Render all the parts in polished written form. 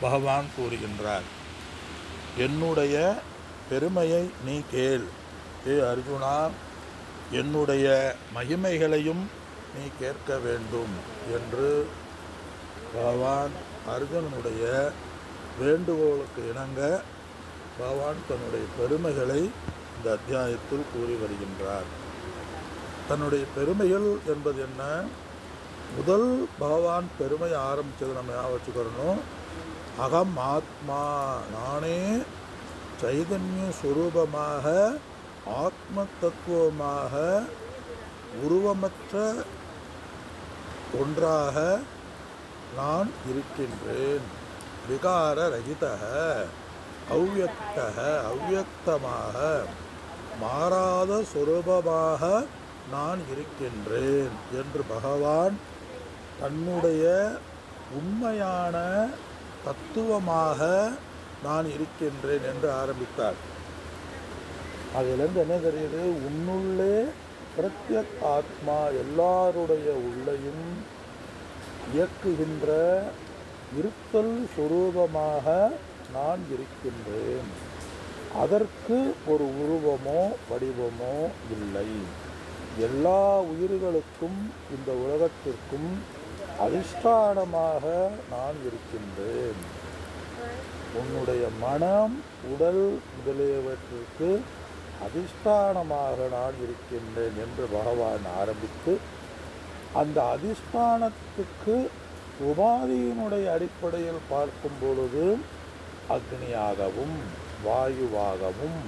பகவான் கூறுகின்றார். என்னுடைய பெருமையை நீ கேள், ஏ அர்ஜுனா, என்னுடைய மகிமைகளையும் நீ கேட்க வேண்டும் என்று பகவான் அர்ஜுனனுடைய வேண்டுகோளுக்கு இணங்க பகவான் தன்னுடைய பெருமைகளை இந்த அத்தியாயத்தில் கூறி வருகின்றார். தன்னுடைய பெருமைகள் என்பது என்ன? முதல் பகவான் பெருமை ஆரம்பித்தது நம்ம வச்சுக்கிறணும். அகம் ஆத்மா, நானே சைதன்ய சுரூபமாக ஆத்ம தத்துவமாக உருவமற்ற ஒன்றாக நான் இருக்கின்றேன். விகார ரகிதக அவ்யக்தக அவ்யக்தமாக மாறாத சுரூபமாக நான் இருக்கின்றேன் என்று பகவான் தன்னுடைய உண்மையான தத்துவமாக நான் இருக்கின்றேன் என்று ஆரம்பித்தார். அதிலிருந்து என்ன தெரியுது? உன்னுள்ளே பிரத்யக் ஆத்மா எல்லாருடைய உள்ளையும் இயக்குகின்ற இருத்தல் சுரூபமாக நான் இருக்கின்றேன். அதற்கு ஒரு உருவமோ வடிவமோ இல்லை. எல்லா உயிர்களுக்கும் இந்த உலகத்திற்கும் அதிஷ்டானமாக நான் இருக்கின்றேன். உன்னுடைய மனம், உடல் முதலியவற்றிற்கு அதிஷ்டானமாக நான் இருக்கின்றேன் என்று பகவான் ஆரம்பித்து, அந்த அதிஷ்டானத்துக்கு உபாதியினுடைய அடிப்படையில் பார்க்கும் பொழுது அக்னியாகவும் வாயுவாகவும்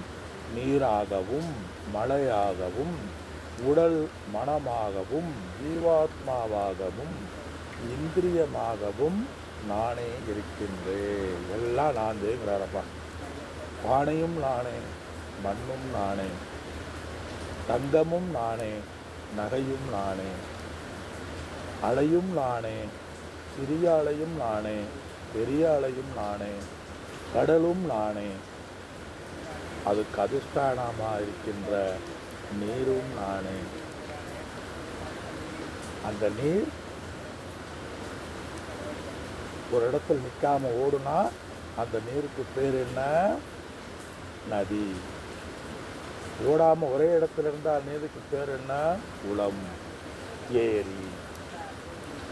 நீராகவும் மழையாகவும் உடல் மனமாகவும் ஜீவாத்மாவாகவும் இந்திரியமாகவும் நானே இருக்கின்றேன். எல்லாம் நான் தேங்கிறாரப்பா. பானையும் நானே, மண்ணும் நானே, தங்கமும் நானே, நகையும் நானே, அலையும் நானே, சிறிய அலையும் நானே, பெரிய அலையும் நானே, கடலும் நானே, அதுக்கு அதிஷ்டானமாக இருக்கின்ற நீரும் நானே. அந்த நீர் ஒரு இடத்துல நிற்காம ஓடுனா அந்த நீருக்கு பேர் என்ன? நதி. ஓடாமல் ஒரே இடத்துல இருந்தால் நீருக்கு பேர் என்ன? குளம், ஏரி,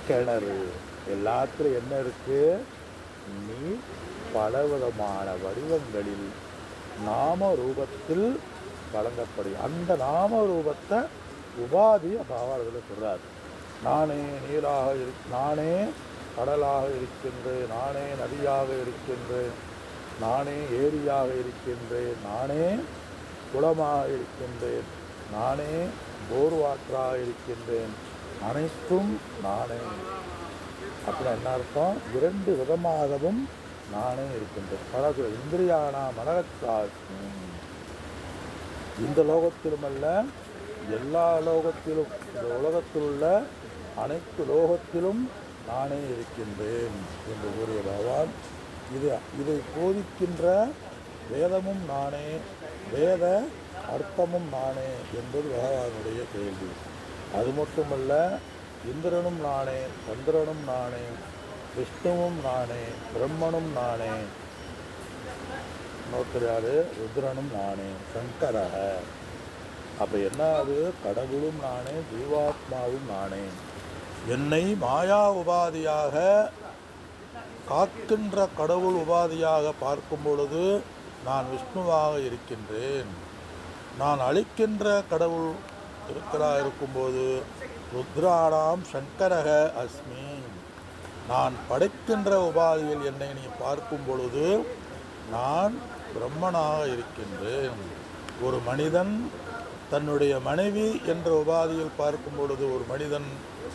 கிணறு. எல்லாத்துலையும் என்ன இருக்கு? நீர் பலவிதமான வடிவங்களில் நாம ரூபத்தில் வழங்கப்படும். அந்த நாம ரூபத்தை உபாதியை பகவான் சொல்றார். நானே நீராக நானே கடலாக இருக்கின்றேன், நானே நதியாக இருக்கின்றேன், நானே ஏரியாக இருக்கின்றேன், நானே குளமாக இருக்கின்றேன், நானே போர்வாற்றாக இருக்கின்றேன், அனைத்தும் நானே. அப்படி என்ன அர்த்தம்? இரண்டு விதமாகவும் நானே இருக்கின்றேன். பல இந்திரியானா மனகத்தாஸ்மி. இந்த லோகத்திலும் அல்ல, எல்லா லோகத்திலும், இந்த உலகத்தில் உள்ள அனைத்து லோகத்திலும் நானே இருக்கின்றேன் என்று கூறிய பகவான் இதை போதிக்கின்ற வேதமும் நானே, வேத அர்த்தமும் நானே என்பது பகவானுடைய கேள்வி. அது மட்டுமல்ல, இந்திரனும் நானே, சந்திரனும் நானே, விஷ்ணுவும் நானே, பிரம்மனும் நானே, நோக்கிறாரு ருத்ரனும் நானே, சங்கரக. அப்போ என்ன? அது கடவுளும் நானே, ஜீவாத்மாவும் நானே. என்னை மாயா உபாதியாக காக்கின்ற கடவுள் உபாதியாக பார்க்கும் பொழுது நான் விஷ்ணுவாக இருக்கின்றேன். நான் அழிக்கின்ற கடவுள் இருக்கும்போது ருத்ராணாம் சங்கரக அஸ்மி. நான் படைக்கின்ற உபாதியில் என்னை நீ பார்க்கும் பொழுது நான் பிரம்மனாக இருக்கின்றேன். ஒரு மனிதன் தன்னுடைய மனைவி என்ற உபாதியில் பார்க்கும் பொழுது ஒரு மனிதன்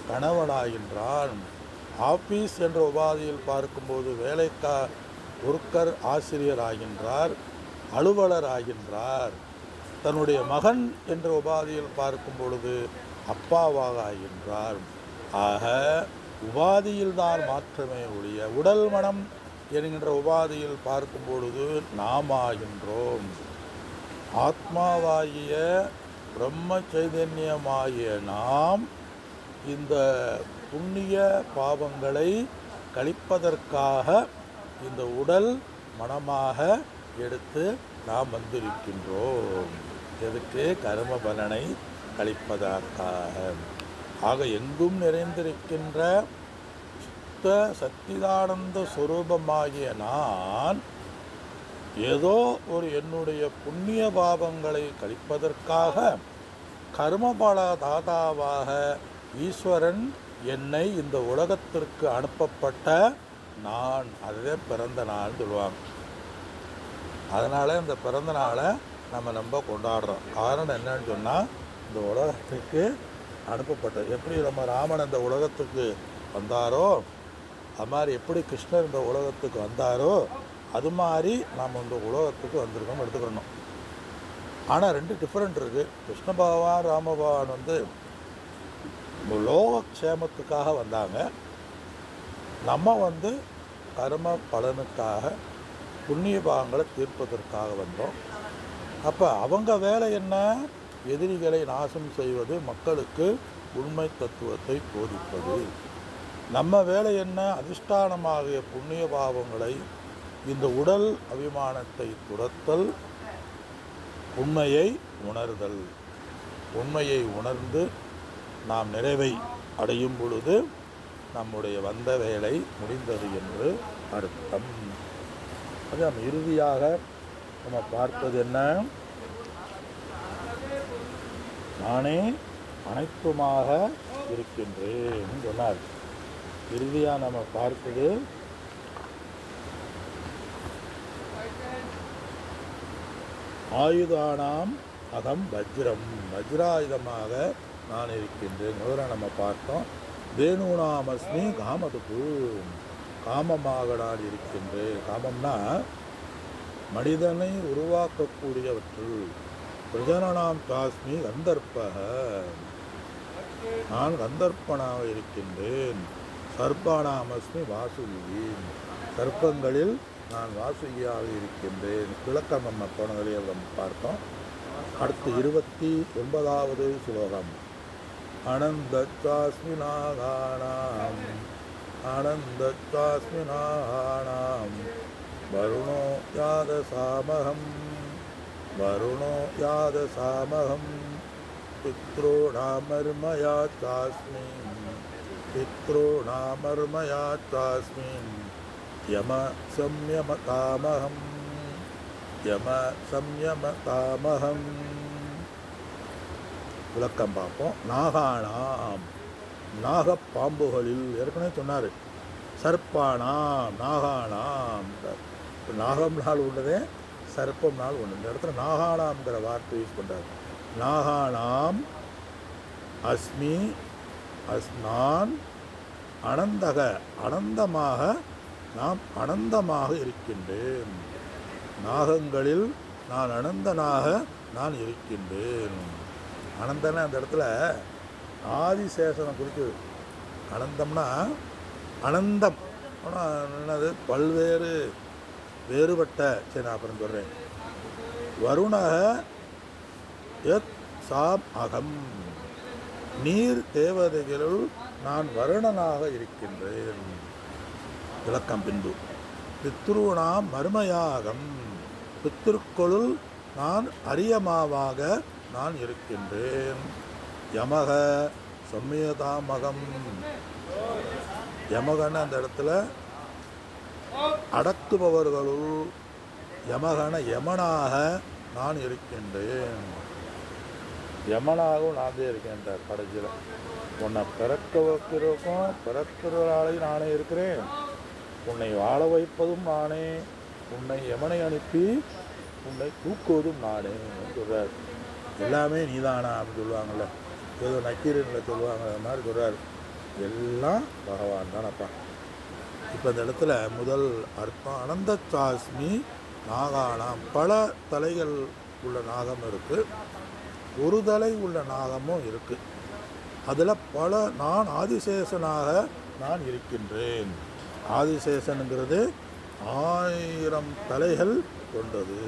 கணவனாகின்றான். ஆபீஸ் என்ற உபாதியில் பார்க்கும்போது ஒர்க்கர் ஆசிரியர் ஆகின்றார், அலுவலர் ஆகின்றார். தன்னுடைய மகன் என்ற உபாதியில் பார்க்கும் பொழுது அப்பாவாக ஆகின்றார். ஆக உபாதியில்தான் மாற்றமே ஒழிய உடல் மனம் என்கின்ற உபாதியில் பார்க்கும் பொழுது நாம் ஆகின்றோம். ஆத்மாவாகிய பிரம்ம சைதன்யமாகிய நாம் இந்த புண்ணிய பாவங்களை கழிப்பதற்காக இந்த உடல் மனமாக எடுத்து நாம் வந்திருக்கின்றோம். எதுக்கு? கர்ம பலனை கழிப்பதற்காக. ஆக எங்கும் நிறைந்திருக்கின்ற சுத்த சத்திதானந்த சுரூபமாகிய நான் ஏதோ ஒரு என்னுடைய புண்ணிய பாவங்களை கழிப்பதற்காக கர்மபல தாதாவாக ஈஸ்வரன் என்னை இந்த உலகத்திற்கு அனுப்பப்பட்ட நான். அதுவே பிறந்த நாள்னு சொல்லுவாங்க. அதனால் இந்த பிறந்த நாளை நம்ம கொண்டாடுறோம். காரணம் என்னன்னு சொன்னால், இந்த உலகத்துக்கு அனுப்பப்பட்டது. எப்படி நம்ம ராமன் இந்த உலகத்துக்கு வந்தாரோ, அது மாதிரி எப்படி கிருஷ்ணர் இந்த உலகத்துக்கு வந்தாரோ, அது மாதிரி நாம் இந்த உலகத்துக்கு வந்திருக்கோம் எடுத்துக்கணும். ஆனால் 2 டிஃப்ரெண்ட் இருக்குது. கிருஷ்ண பகவான் ராம பகவான் லோகக்ஷேமத்துக்காக வந்தாங்க. நம்ம கர்ம பலனுக்காக புண்ணிய பாவங்களை தீர்ப்பதற்காக வந்தோம். அப்போ அவங்க வேலை என்ன? எதிரிகளை நாசம் செய்வது, மக்களுக்கு உண்மை தத்துவத்தை போதிப்பது. நம்ம வேலை என்ன? அதிஷ்டானமாகிய புண்ணிய பாவங்களை, இந்த உடல் அபிமானத்தை துரத்தல், உண்மையை உணர்தல். உண்மையை உணர்ந்து நாம் நிறைவை அடையும் பொழுது நம்முடைய வந்த வேலை முடிந்தது என்று அர்த்தம். அது நம்ம இறுதியாக நம்ம பார்ப்பது என்ன? நானே அனைத்துமாக இருக்கின்றேன் சொன்னார். இறுதியாக நம்ம பார்ப்பது ஆயுதானாம் அகம் வஜ்ரம், வஜ்ராயுதமாக நான் இருக்கின்றேன். முதல்ல நம்ம பார்த்தோம். வேணுநாமஸ்மி காமதுக்கு, காமமாக நான் இருக்கின்றேன். காமம்னா மனிதனை உருவாக்கக்கூடியவற்றுள். பிரஜனனாம் தாஸ்மி கந்தர்ப்பக, நான் கந்தர்ப்பனாக இருக்கின்றேன். சர்ப்பானாமஸ்மி வாசுகி, சர்ப்பங்களில் நான் வாசுகியாக இருக்கின்றேன். விளக்கம் நம்ம போனதிலே பார்த்தோம். அடுத்து 29வது ஸ்லோகம். அனந்தச்சாஸ்மி நாகானாம், ஆனந்தச்சாஸ்மி நாகானாம், வருணோ யாதசாமகம், வருணோ யாதசாமகம், பித்ரோணாமர்மயா சாஸ்மி, பித்ரோணாமர்மயா சாஸ்மி, யம சம்யமதாமகம், யம சம்யமதாமகம். விளக்கம் பார்ப்போம். நாகானாம், நாகப்பாம்புகளில் ஏற்கனவே சொன்னார். சர்ப்பானாம், நாகானாம். நாகம் நாள் உள்ளதே, சர்ப்பம் நாள் ஒன்று. இந்த இடத்துல நாகானாம்ங்கிற வார்த்தை யூஸ் பண்ணுறாரு. நாகானாம் அஸ்மி, நான் அனந்தக, அனந்தமாக, நாம் அனந்தமாக இருக்கின்றேன். நாகங்களில் நான் அனந்தனாக நான் இருக்கின்றேன். அனந்தனா அந்த இடத்துல ஆதிசேஷனை குறிக்குது. அனந்தம்னா அனந்தம், ஆனால் என்னது? பல்வேறு, வேறுபட்ட. சரி, நான் அப்புறம் சொல்கிறேன். வருணக யத் சாம் அகம், நீர் தேவதைகளுள் நான் வருணனாக இருக்கின்றேன். விளக்கம் பின்பு. பித்ருணாம் மர்மயாகம், பித்திருக்களுள் நான் அரியமாவாக நான் இருக்கின்றேன். யமக சம்யதாமகம், யமகன அந்த இடத்துல அடக்குபவர்களுள் யமகன யமனாக நான் இருக்கின்றேன். யமனாகவும் நான் தான் இருக்கின்றார். கடைசியில் உன்னை பிறக்க வைக்கிறதுக்கும் பிறக்கிறவர்களாலையும் நானே இருக்கிறேன், உன்னை வாழ வைப்பதும் நானே, உன்னை யமனை அனுப்பி உன்னை தூக்குவதும் நானே சொல்கிறார். எல்லாமே நீதானா அப்படின்னு சொல்லுவாங்கள்ல, ஏதோ நக்கீரனில் சொல்லுவாங்க, அது மாதிரி சொல்கிறார். எல்லாம் பகவான் தானப்பா. இப்போ இந்த இடத்துல முதல் அர்த்தம் அனந்தச்சாஸ்மி நாகானாம். பல தலைகள் உள்ள நாகம் இருக்குது, ஒரு தலை உள்ள நாகமும் இருக்குது. அதில் பல, நான் ஆதிசேஷனாக நான் இருக்கின்றேன். ஆதிசேஷனுங்கிறது 1000 தலைகள் கொண்டது.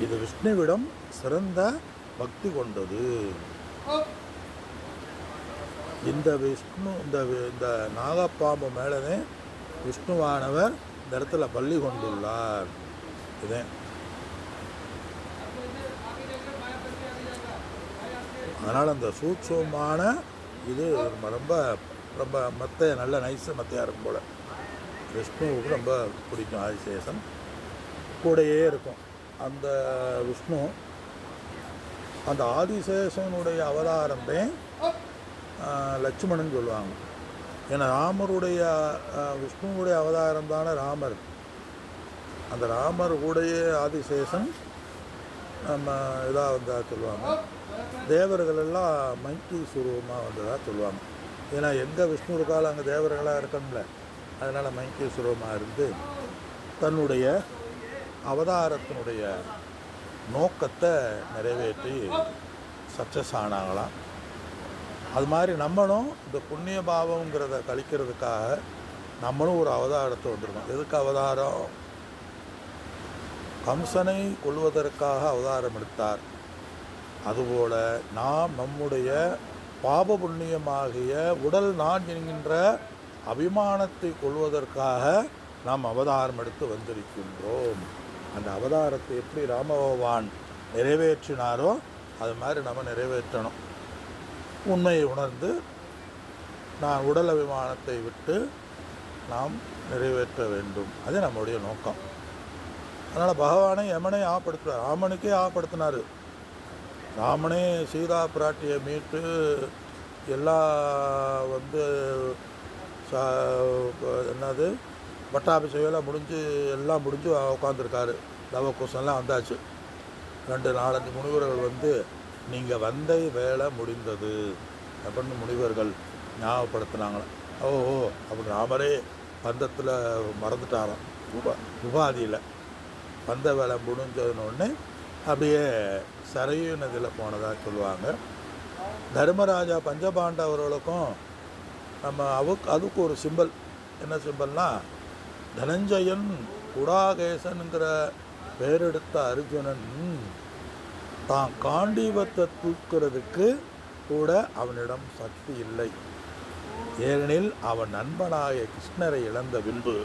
இது விஷ்ணுவிடம் சிறந்த பக்தி கொண்டது. இந்த விஷ்ணு இந்த நாகப்பாம்பு மேலே விஷ்ணுவானவர் இந்த இடத்துல பள்ளி கொண்டுள்ளார். இதே அதனால் அந்த சூட்சமான இது ரொம்ப ரொம்ப மத்தைய நல்ல நைஸு மத்தையாக இருக்கும் போல். விஷ்ணுவுக்கு ரொம்ப பிடிக்கும் ஆதிசேஷன், கூடையே இருக்கும் அந்த விஷ்ணு. அந்த ஆதிசேஷனுடைய அவதாரமே லட்சுமணன் சொல்லுவாங்க. ஏன்னா ராமருடைய விஷ்ணுவுடைய அவதாரம் தானே ராமர். அந்த ராமர் கூடயே ஆதிசேஷன் நம்ம இதாக வந்ததாக சொல்லுவாங்க. தேவர்கள் எல்லாம் மைக்கி சுரூபமாக வந்ததாக சொல்லுவாங்க. ஏன்னா எங்கே விஷ்ணு இருக்காலும் அங்கே தேவர்களாக இருக்கணும்ல, அதனால் மைக்கி சுரூபமாக இருந்து தன்னுடைய அவதாரத்தினுடைய நோக்கத்தை நிறைவேற்றி சக்ஸஸ் ஆனாங்களாம். அது மாதிரி நம்மளும் இந்த புண்ணிய பாவங்கிறத கழிக்கிறதுக்காக நம்மளும் ஒரு அவதாரத்தை வந்திருக்கோம். எதுக்கு அவதாரம்? கம்சனை கொல்வதற்காக அவதாரம் எடுத்தார். அதுபோல் நாம் நம்முடைய பாப புண்ணியமாகிய உடல் நான் என்கின்ற அபிமானத்தை கொள்வதற்காக நாம் அவதாரம் எடுத்து வந்திருக்கின்றோம். அந்த அவதாரத்தை எப்படி ராம பகவான் நிறைவேற்றினாரோ அது மாதிரி நம்ம நிறைவேற்றணும். உண்மையை உணர்ந்து நான் உடல் அபிமானத்தை விட்டு நாம் நிறைவேற்ற வேண்டும். அது நம்முடைய நோக்கம். அதனால் பகவானை யமனை ஆப்படுத்துவார். ராமனுக்கே ஆப்படுத்தினார். ராமனே சீதா பிராட்டியை மீட்டு எல்லா என்னது பட்டாபிஷேகம்லாம் முடிஞ்சு எல்லாம் முடிஞ்சு உட்காந்துருக்காரு. லவகுசம்லாம் வந்தாச்சு. 2-4 முனிவர்கள் நீங்கள் வந்த வேலை முடிந்தது அப்படின்னு முனிவர்கள் ஞாபகப்படுத்தினாங்களாம். ஓஹோ அப்படி ராமரே பந்தத்தில் மறந்துட்டாராம். உபாதியில் வந்த வேலை முடிஞ்சதுன்னு அப்படியே சரையு நதியில் போனதாக சொல்லுவாங்க. தர்மராஜா பஞ்சபாண்டவர்களுக்கும் நம்ம அதுக்கு ஒரு சிம்பல். என்ன சிம்பல்னால், தனஞ்சயன் குடாகேசனுங்கிற பெயரெடுத்த அர்ஜுனன் தான் காண்டீபத்தை தூக்குறதுக்கு கூட அவனிடம் சக்தி இல்லை. ஏனெனில் அவன் நண்பனாய கிருஷ்ணரை இழந்த பின்பு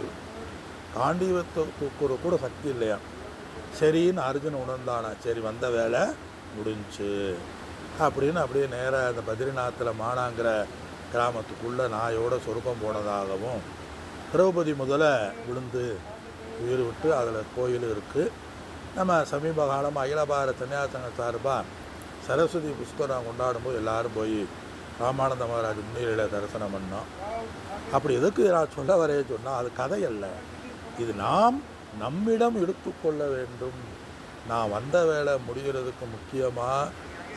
காண்டீபத்தை தூக்குறது கூட சக்தி இல்லையா. சரின்னு அர்ஜுனன் உணர்ந்தானா. சரி வந்த வேலை முடிஞ்சு அப்படின்னு அப்படியே நேராக அந்த பத்ரிநாத்தில் மானாங்கிற கிராமத்துக்குள்ளே நாயோட சொருக்கம் போனதாகவும், திரௌபதி முதல்ல விழுந்து உயிர் விட்டு அதில் கோயில் இருக்குது. நம்ம சமீப காலம் அகில பாரத சன்னியாசங்க சார்பாக சரஸ்வதி புஷ்கரம் கொண்டாடும்போது எல்லோரும் போய் ராமானந்த மகாராஜ் முன்னிலையில் தரிசனம் பண்ணோம். அப்படி எதுக்கு நான் சொல்ல வரைய சொன்னால், அது கதை அல்ல. இது நாம் நம்மிடம் எடுத்துக்கொள்ள வேண்டும். நான் வந்த வேலை முடிகிறதுக்கு முக்கியமாக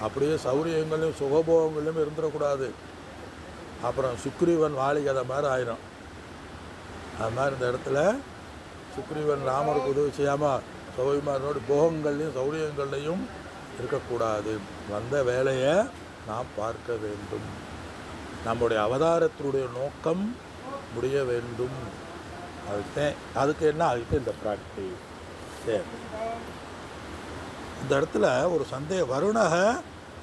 அப்படியே சௌரியங்களையும் சுகபோகங்களையும் இருந்துடக்கூடாது. அப்புறம் சுக்ரீவன் வாலிகதை மாதிரி ஆயிரும். அது மாதிரி இந்த இடத்துல சுக்ரீவன் ராமருக்கு உதவி செய்யாமல் சௌரியமானோடு போகங்கள்லையும் சௌரியங்கள்லையும் இருக்கக்கூடாது. வந்த வேலையை நாம் பார்க்க வேண்டும். நம்முடைய அவதாரத்தினுடைய நோக்கம் முடிய வேண்டும். அதுக்கு என்ன, அதுக்கு இந்த ப்ராக்டிஸ். சரி, இந்த இடத்துல ஒரு சந்தேகம். வருணக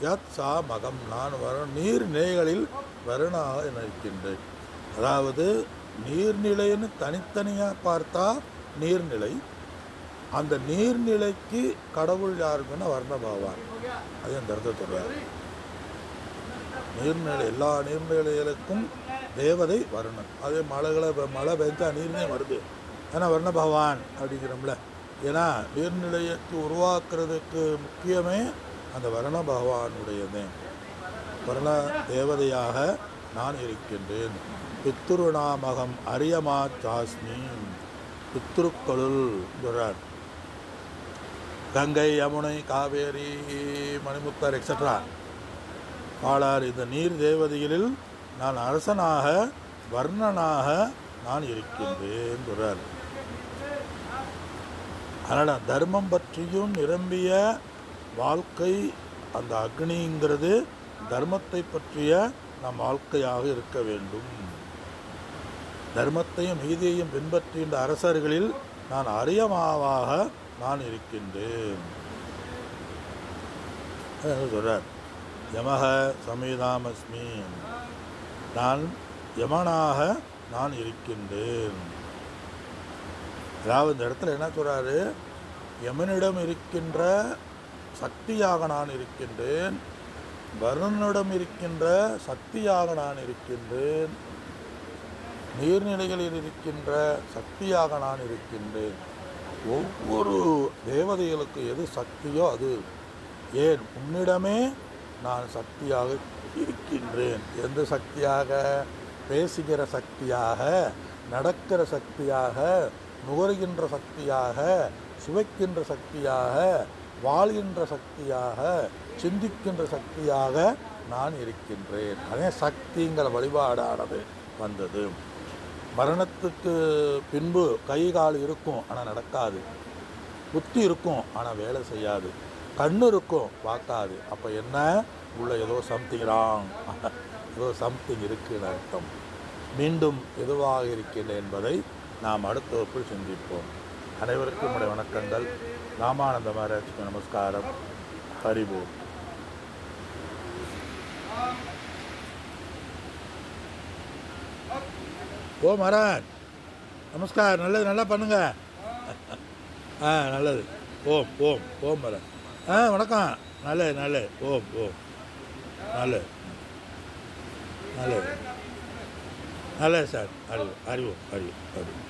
யத் சா மகம், நான் நீர்நிலைகளில் வருணாக இருக்கின்றேன். அதாவது நீர்நிலைன்னு தனித்தனியாக பார்த்தா நீர்நிலை, அந்த நீர்நிலைக்கு கடவுள் யாருக்குன்னா வர்ண பகவான். அது அந்த இடத்துல சொல்றாரு. நீர்நிலை எல்லா நீர்நிலைகளுக்கும் தேவதை வருணன். அதே மழை பெஞ்சா நீர்னே வருது, ஏன்னா வர்ண பகவான் அப்படிங்கிறோம்ல. ஏன்னா நீர்நிலையத்தை உருவாக்குறதுக்கு முக்கியமே அந்த வர்ண பகவானுடையதே. வர்ண தேவதையாக நான் இருக்கின்றேன். பித்ருநாமகம் அரியமா சாஸ்மி, பித்ருக்களுள் சொல்றார். கங்கை, யமுனை, காவேரி, மணிமுத்தர் எக்ஸட்ரா பாலார் இந்த நீர் தேவதைகளில் நான் அரசனாக வர்ணனாக நான் இருக்கின்றேன் சொல்றார். அதனால் தர்மம் பற்றியும் நிரம்பிய வாழ்க்கை அந்த அக்னிங்கிறது தர்மத்தை பற்றிய நம் வாழ்க்கையாக இருக்க வேண்டும். தர்மத்தையும் நீதியையும் பின்பற்றுகின்ற அரசர்களில் நான் அரியமாவாக நான் இருக்கின்றேன் சொல்றார். யமக சமீதாமஸ்மி, நான் யமனாக நான் இருக்கின்றேன். அதாவது இந்த இடத்துல என்ன சொல்கிறாரு, யமனிடம் இருக்கின்ற சக்தியாக நான் இருக்கின்றேன், வருணனிடம் இருக்கின்ற சக்தியாக நான் இருக்கின்றேன், நீர்நிலைகளில் இருக்கின்ற சக்தியாக நான் இருக்கின்றேன். ஒவ்வொரு தேவதைகளுக்கு எது சக்தியோ அது, ஏன் உன்னிடமே நான் சக்தியாக இருக்கின்றேன். எந்த சக்தியாக? பேசுகிற சக்தியாக, நடக்கிற சக்தியாக, நுகர்கின்ற சக்தியாக, சுவைக்கின்ற சக்தியாக, வாழ்கின்ற சக்தியாக, சிந்திக்கின்ற சக்தியாக நான் இருக்கின்றேன். அதே சக்திங்கிற வழிபாடானது வந்தது. மரணத்துக்கு பின்பு கை கால் இருக்கும், ஆனால் நடக்காது. புத்தி இருக்கும், ஆனால் வேலை செய்யாது. கண்ணு இருக்கும், பார்க்காது. அப்போ என்ன? உள்ள ஏதோ சம்திங் ராங், ஏதோ சம்திங் இருக்குன்னு அர்த்தம். மீண்டும் எதுவாக இருக்கின்றேன் என்பதை நாம் அடுத்த வகுப்பில் சிந்திப்போம். அனைவருக்கும் என்னுடைய வணக்கங்கள். ராமானந்த மகாராஜுக்கு நமஸ்காரம். ஹரிபோம். ஓ மகாராஜ் நமஸ்கார். நல்லது, நல்லா பண்ணுங்க. நல்லது. ஓம் ஓம் ஓம் மகாராஜ். வணக்கம். நல்லது நல்லது. ஓம் ஓம். நல்லது நல்லது நல்லது சார். அறிவோம் அறிவோம் அறிவோம் அறிவோம்.